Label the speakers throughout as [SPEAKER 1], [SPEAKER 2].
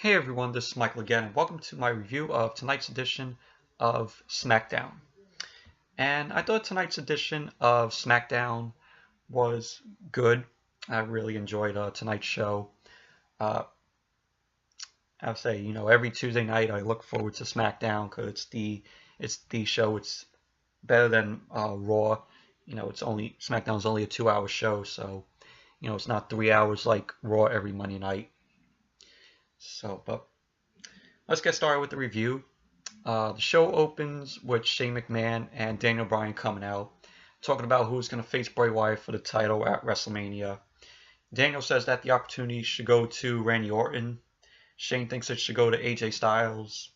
[SPEAKER 1] Hey everyone, this is Michael again, and welcome to my review of tonight's edition of Smackdown. And I thought tonight's edition of Smackdown was good. I really enjoyed tonight's show. I'll say, every Tuesday night I look forward to Smackdown because it's the show. It's better than Raw. SmackDown's only a 2-hour show, so it's not 3 hours like Raw every Monday night. But let's get started with the review. The show opens with Shane McMahon and Daniel Bryan coming out, talking about who's going to face Bray Wyatt for the title at WrestleMania. Daniel says that the opportunity should go to Randy Orton. Shane thinks it should go to AJ Styles.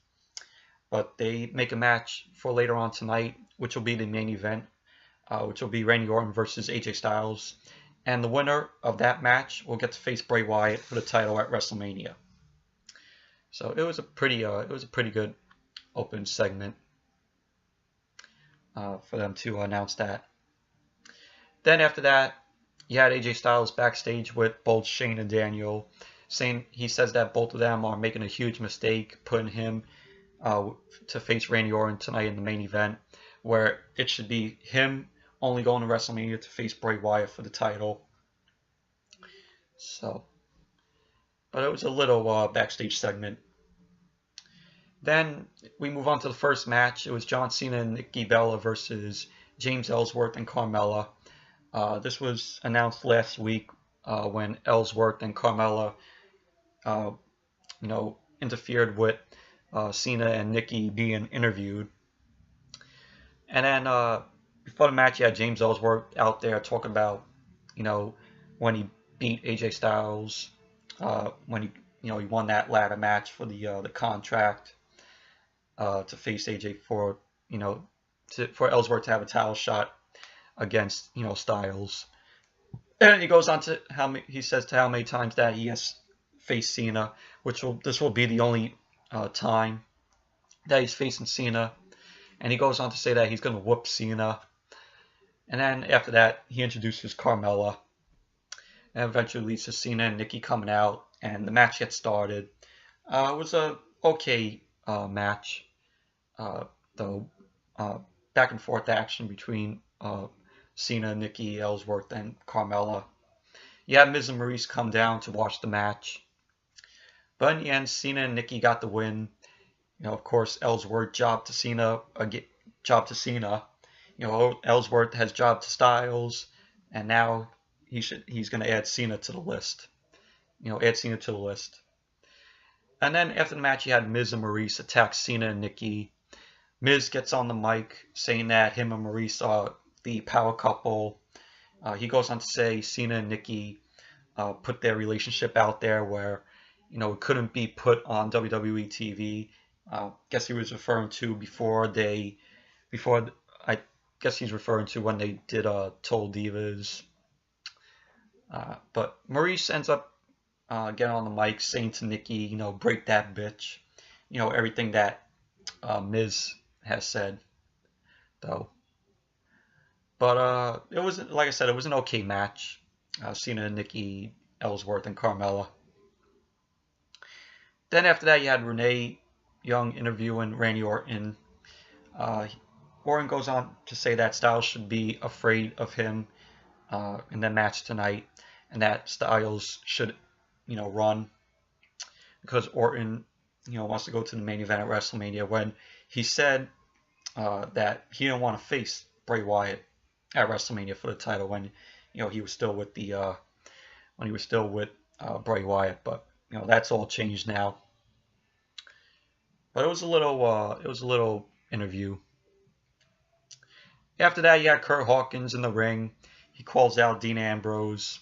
[SPEAKER 1] But they make a match for later on tonight, which will be the main event, which will be Randy Orton versus AJ Styles. And the winner of that match will get to face Bray Wyatt for the title at WrestleMania. So it was a pretty good open segment for them to announce that. Then after that, you had AJ Styles backstage with both Shane and Daniel, saying he says that both of them are making a huge mistake putting him to face Randy Orton tonight in the main event, where it should be him only going to WrestleMania to face Bray Wyatt for the title. But it was a little backstage segment. Then we move on to the first match. It was John Cena and Nikki Bella versus James Ellsworth and Carmella. This was announced last week when Ellsworth and Carmella, interfered with Cena and Nikki being interviewed. And then before the match, you had James Ellsworth out there talking about, when he beat AJ Styles, when he won that ladder match for the contract to face AJ for Ellsworth to have a title shot against Styles. And he goes on to how many times that he has faced Cena, this will be the only time that he's facing Cena. And he goes on to say that he's going to whoop Cena. And then after that, he introduces Carmella. And eventually leads to Cena and Nikki coming out. And the match gets started. It was a okay match. Though back and forth action between Cena, Nikki, Ellsworth, and Carmella. You had Miz and Maurice come down to watch the match. But in the end, Cena and Nikki got the win. Of course, Ellsworth jobbed to Cena. Ellsworth has jobbed to Styles, and now he's going to add Cena to the list. Add Cena to the list. And then after the match, you had Miz and Maurice attack Cena and Nikki. Miz gets on the mic saying that him and Maurice are the power couple. He goes on to say Cena and Nikki put their relationship out there where, it couldn't be put on WWE TV. Guess he was referring to he's referring to when they did Total Divas. But Maurice ends up getting on the mic saying to Nikki, break that bitch. Everything that Miz has said, though. But it was, like I said, it was an okay match. Cena and Nikki, Ellsworth, and Carmella. Then after that, you had Renee Young interviewing Randy Orton. Orton goes on to say that Styles should be afraid of him in the match tonight, and that Styles should, run, because Orton, wants to go to the main event at WrestleMania, when he said that he didn't want to face Bray Wyatt at WrestleMania for the title when he was still with Bray Wyatt. But that's all changed now. But it was a little interview. After that, you had Kurt Hawkins in the ring. He calls out Dean Ambrose.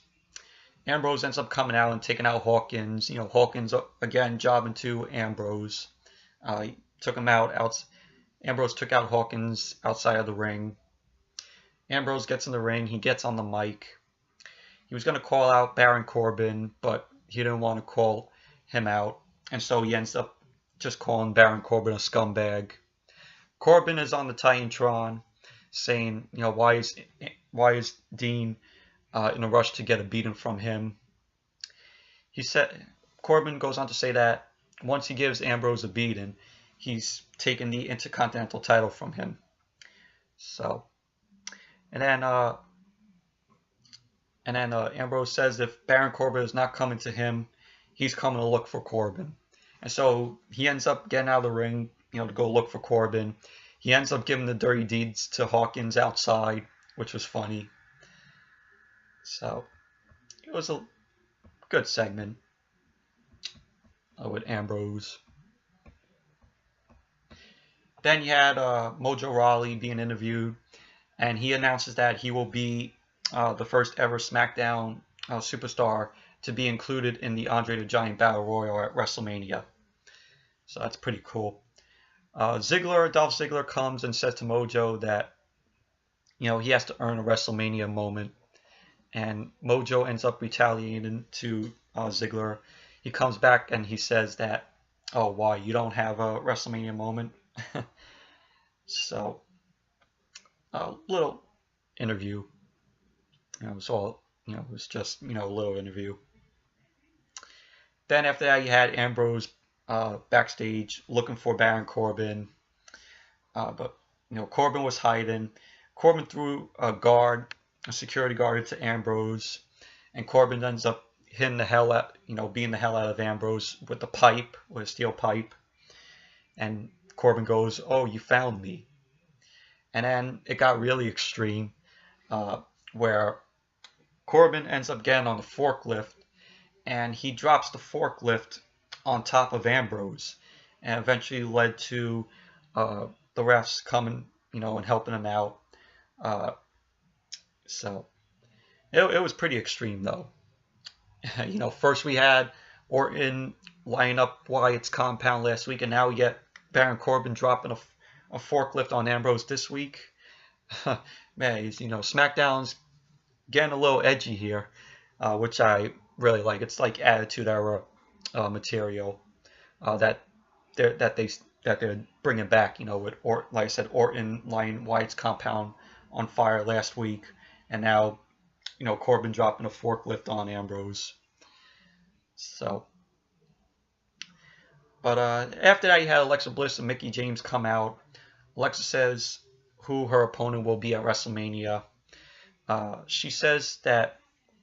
[SPEAKER 1] Ambrose ends up coming out and taking out Hawkins. Hawkins again jobbing to Ambrose. He took him out. Ambrose took out Hawkins outside of the ring. Ambrose gets in the ring. He gets on the mic. He was going to call out Baron Corbin, but he didn't want to call him out. And so he ends up just calling Baron Corbin a scumbag. Corbin is on the Titantron saying, why is Dean in a rush to get a beating from him? Corbin goes on to say that once he gives Ambrose a beating, he's taking the Intercontinental title from him. So, and then Ambrose says if Baron Corbin is not coming to him, he's coming to look for Corbin. And so he ends up getting out of the ring, to go look for Corbin. He ends up giving the dirty deeds to Hawkins outside, which was funny. So it was a good segment with Ambrose. Then you had Mojo Rawley being interviewed, and he announces that he will be the first ever SmackDown superstar to be included in the Andre the Giant Battle Royal at WrestleMania. So that's pretty cool. Dolph Ziggler comes and says to Mojo that, he has to earn a WrestleMania moment. And Mojo ends up retaliating to Ziggler. He comes back and he says that, oh, why, you don't have a WrestleMania moment? So, a little interview. It was all, it was just, a little interview. Then after that, you had Ambrose backstage looking for Baron Corbin. But, Corbin was hiding. Corbin threw a security guard into Ambrose. And Corbin ends up hitting the hell out, beating the hell out of Ambrose with a steel pipe. And Corbin goes, oh, you found me. And then it got really extreme, where Corbin ends up getting on the forklift, and he drops the forklift on top of Ambrose, and eventually led to the refs coming, and helping him out. So it was pretty extreme, though. First we had Orton lining up Wyatt's compound last week, and now we get Baron Corbin dropping a forklift on Ambrose this week. Man, SmackDown's getting a little edgy here, which I really like. It's like Attitude Era material that they're bringing back. With like I said, Orton lighting Wyatt's compound on fire last week, and now Corbin dropping a forklift on Ambrose. So. But after that, you had Alexa Bliss and Mickie James come out. Alexa says who her opponent will be at WrestleMania. She says that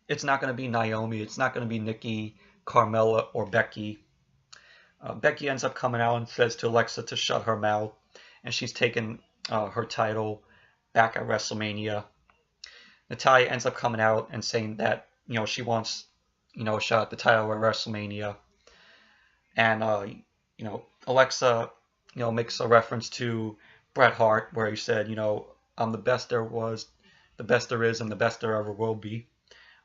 [SPEAKER 1] it's not going to be Naomi. It's not going to be Nikki, Carmella, or Becky. Becky ends up coming out and says to Alexa to shut her mouth. And she's taken her title back at WrestleMania. Natalya ends up coming out and saying that, she wants, a shot at the title at WrestleMania. And, Alexa, makes a reference to Bret Hart, where he said, I'm the best there was, the best there is, and the best there ever will be.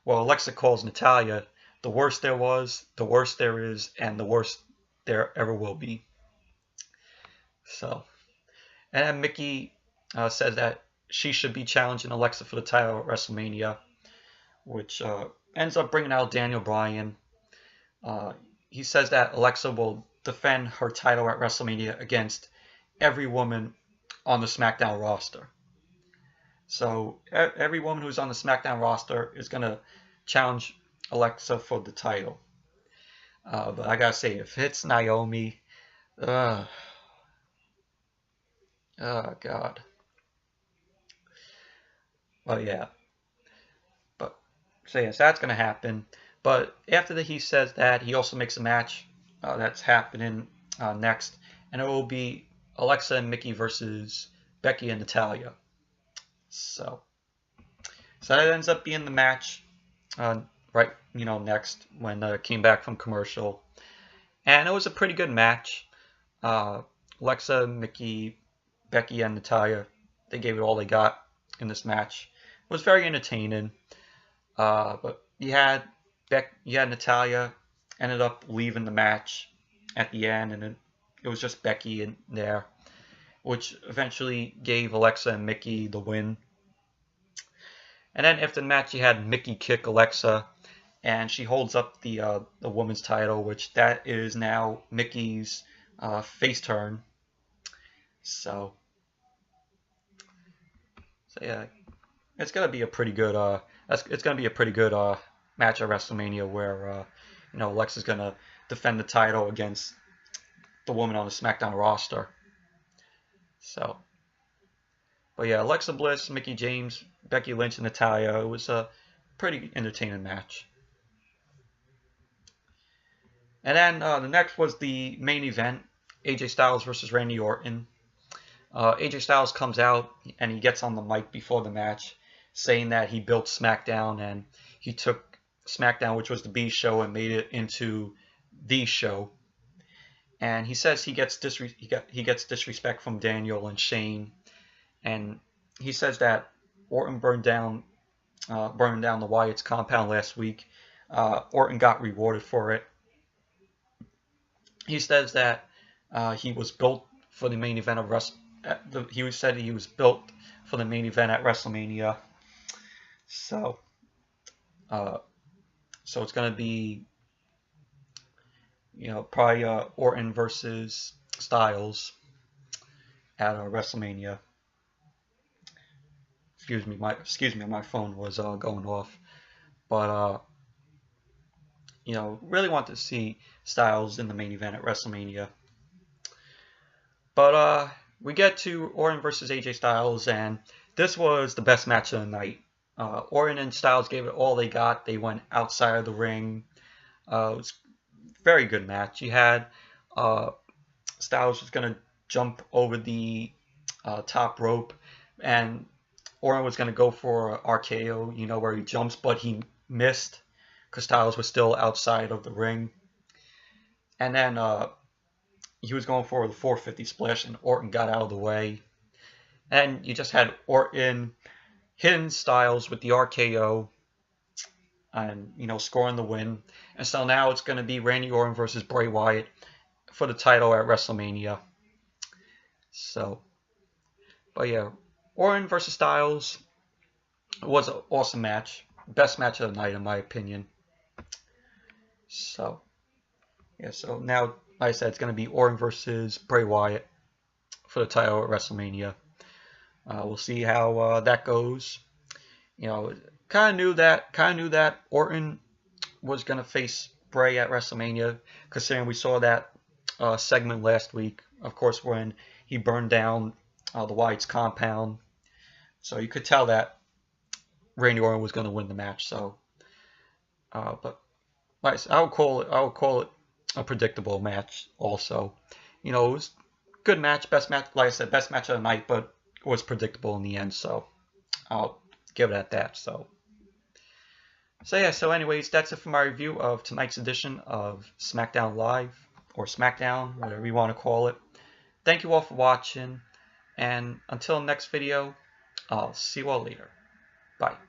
[SPEAKER 1] Well, Alexa calls Natalya the worst there was, the worst there is, and the worst there ever will be. So, and then Mickie says that she should be challenging Alexa for the title at WrestleMania, which ends up bringing out Daniel Bryan. He says that Alexa will defend her title at WrestleMania against every woman on the SmackDown roster. So every woman who's on the SmackDown roster is going to challenge Alexa for the title. But I gotta say, if it's Naomi, oh God. Well, yeah. But so yes, that's gonna happen. But after that, he says that he also makes a match that's happening next, and it will be Alexa and Mickie versus Becky and Natalya. So that ends up being the match right, next when came back from commercial, and it was a pretty good match. Alexa, Mickie, Becky, and Natalya, they gave it all they got in this match. It was very entertaining, but you had Natalya ended up leaving the match at the end, and it was just Becky in there, which eventually gave Alexa and Mickie the win. And then after the match, you had Mickie kick Alexa, and she holds up the women's title, which that is now Mickie's face turn. So yeah, it's gonna be a pretty good match at WrestleMania where Alexa's gonna defend the title against the woman on the SmackDown roster. So, but yeah, Alexa Bliss, Mickie James, Becky Lynch, and Natalya. It was a pretty entertaining match. And then the next was the main event, AJ Styles versus Randy Orton. AJ Styles comes out and he gets on the mic before the match saying that he built SmackDown and he took SmackDown, which was the B show, and made it into the show. And he says he gets disrespect from Daniel and Shane, and he says that Orton burned down the Wyatt's compound last week. Orton got rewarded for it. He says that he was built for the main event of he said he was built for the main event at WrestleMania. So it's gonna be, probably Orton versus Styles at WrestleMania. Excuse me, my phone was going off. But really want to see Styles in the main event at WrestleMania. But we get to Orton versus AJ Styles, and this was the best match of the night. Orton and Styles gave it all they got. They went outside of the ring. It was a very good match. You had Styles was going to jump over the top rope, and Orton was going to go for an RKO, where he jumps, but he missed because Styles was still outside of the ring. And then he was going for the 450 splash, and Orton got out of the way. And you just had Orton hitting Styles with the RKO and, scoring the win. And so now it's going to be Randy Orton versus Bray Wyatt for the title at WrestleMania. So, but yeah, Orton versus Styles was an awesome match. Best match of the night, in my opinion. So, yeah, so now, like I said, it's going to be Orton versus Bray Wyatt for the title at WrestleMania. We'll see how that goes. Kind of knew that Orton was going to face Bray at WrestleMania, considering we saw that segment last week, of course, when he burned down the Wyatt's compound. So you could tell that Randy Orton was going to win the match. So, but like I said, I would call it a predictable match. Also, it was a good match, best match. Like I said, best match of the night, but it was predictable in the end. So I'll give it at that. So yeah. So anyways, that's it for my review of tonight's edition of SmackDown Live, or SmackDown, whatever you want to call it. Thank you all for watching, and until next video, I'll see you all later. Bye.